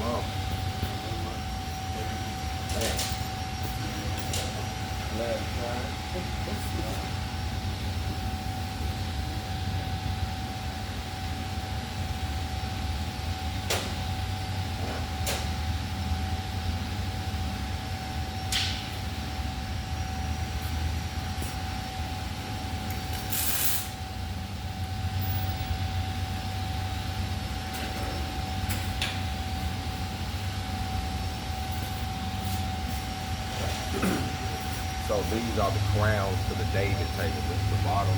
on? Man. Last time. So these are the crowns to the David table. This is the bottom.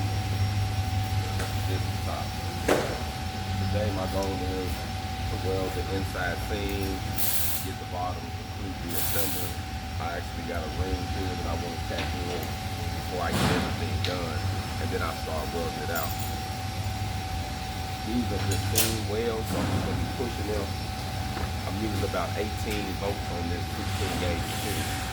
This is the top. Today my goal is to weld the inside seam, get the bottom completely assembled. I actually got a ring here that I want to tack in before I get everything done, and then I start welding it out. These are just seam welds, so I'm just going to be pushing them. I'm using about 18 volts on this 16 gauge machine.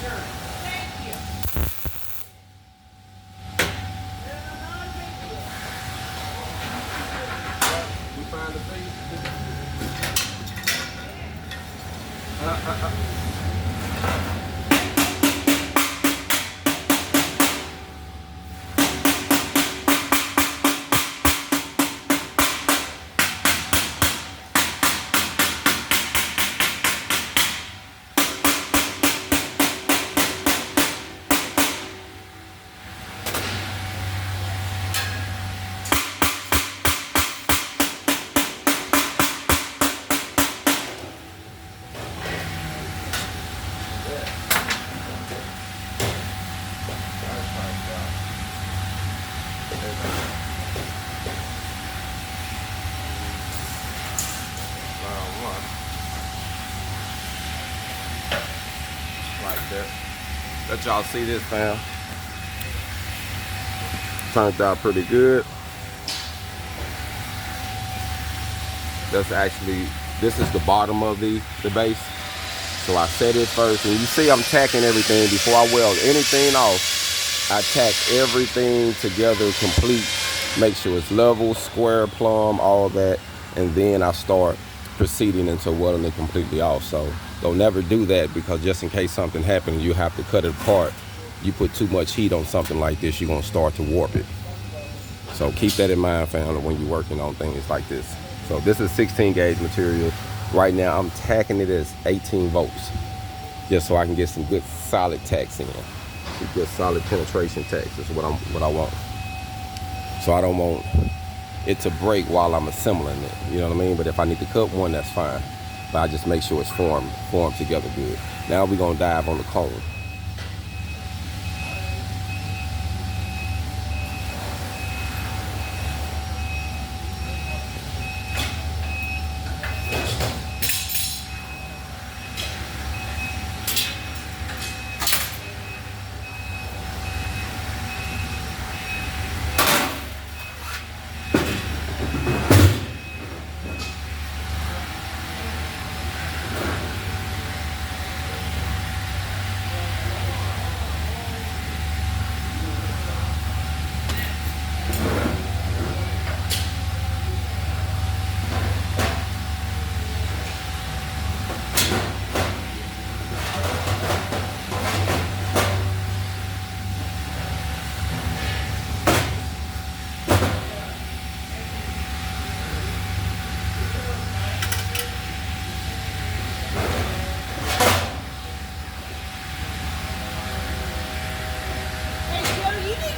Thank you. You find the thing? Like that. Let y'all see this, fam. Turned out pretty good. That's actually, this is the bottom of the base. So I set it first, and you see I'm tacking everything before I weld anything off. I tack everything together complete, make sure it's level, square, plumb, all that, and then I start proceeding into welding it completely off. So don't never do that, because just in case something happens, you have to cut it apart. You put too much heat on something like this, you're gonna start to warp it. So keep that in mind, fam, when you're working on things like this. So this is 16 gauge material. Right now I'm tacking it as 18 volts, just so I can get some good solid tacks in. Some good solid penetration tacks is what I want. So I don't want it to break while I'm assembling it. You know what I mean? But if I need to cut one, that's fine. But I just make sure it's formed together good. Now we're gonna dive on the cone.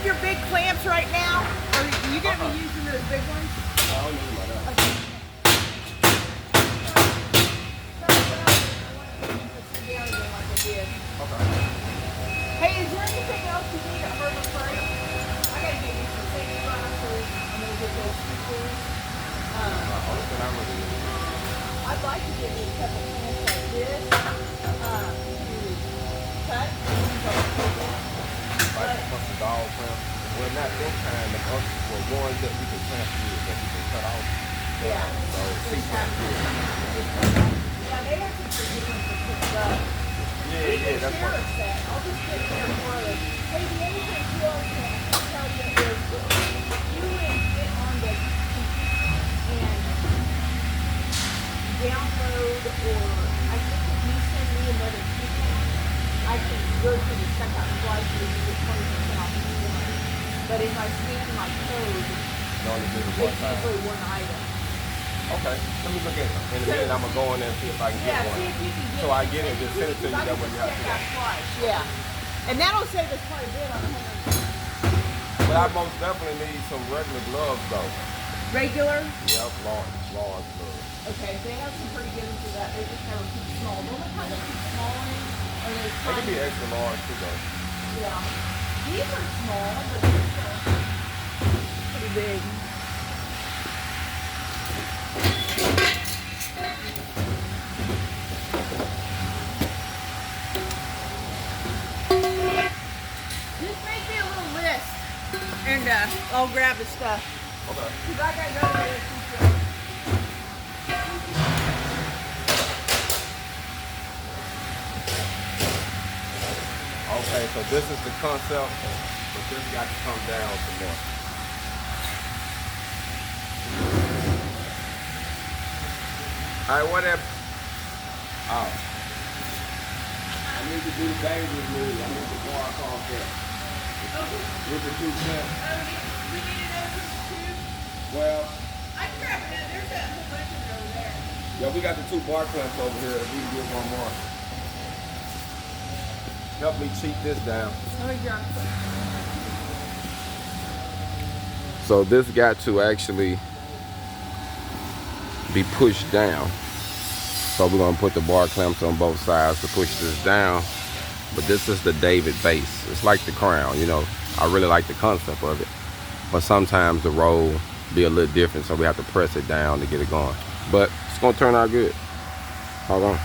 Your big clamps right now? Or are you going to be using those big ones? I don't need my dad. Okay. Okay. Hey, is there anything else you need at Harbor Freight? I got to get you some safety glasses. I'm going to get those screws. Only thing I really need. I'd like to give you a couple clamps like this to cut. Like the dog clamp. Well, not this kind. The ones that we can clamp to that we can cut off. Yeah. So see that good. Yeah, they have some pretty ones to put up. Yeah, that's share what. a set. I'll just get there for you. Hey, the other thing too, I was going to tell you is you can get on the computer and download, or I think if you send me another coupon, I can go to the checkout price and you get 20% off each one. But if I scan my code, Only do the one it's time. usually one item. Okay, let me look at it. In a minute, I'm gonna go in there and see if I can get one. See if you can get So I get it, just send it to you. That way you have to. Yeah. And that'll save us quite a bit on the $100. But I most definitely need some regular gloves though. Regular? Yep, large gloves. Okay, they have some pretty good ones for that. They just have them too small. The only kind of too small ones are those They can be extra large too though. Yeah. These are small, but they're still pretty big. Just make me a little list, and I'll grab the stuff. Okay. Because I got to go to the future. Okay, so this is the concept, but this got to come down some more. Alright, whatever. Oh. I need to do the dangerous move. I need the bar off there. With the 2 cents. We need it over two. Well, I can grab it. There's a whole bunch of it over there. yeah, we got the 2 bar clamps over here. If we can get one more. Help me cheat this down. Let me grab it. So this got to actually be pushed down. So we're gonna put the bar clamps on both sides to push this down. But this is the David base. It's like the crown, you know. I really like the concept of it. But sometimes the roll be a little different, so we have to press it down to get it going. But it's gonna turn out good. Hold on.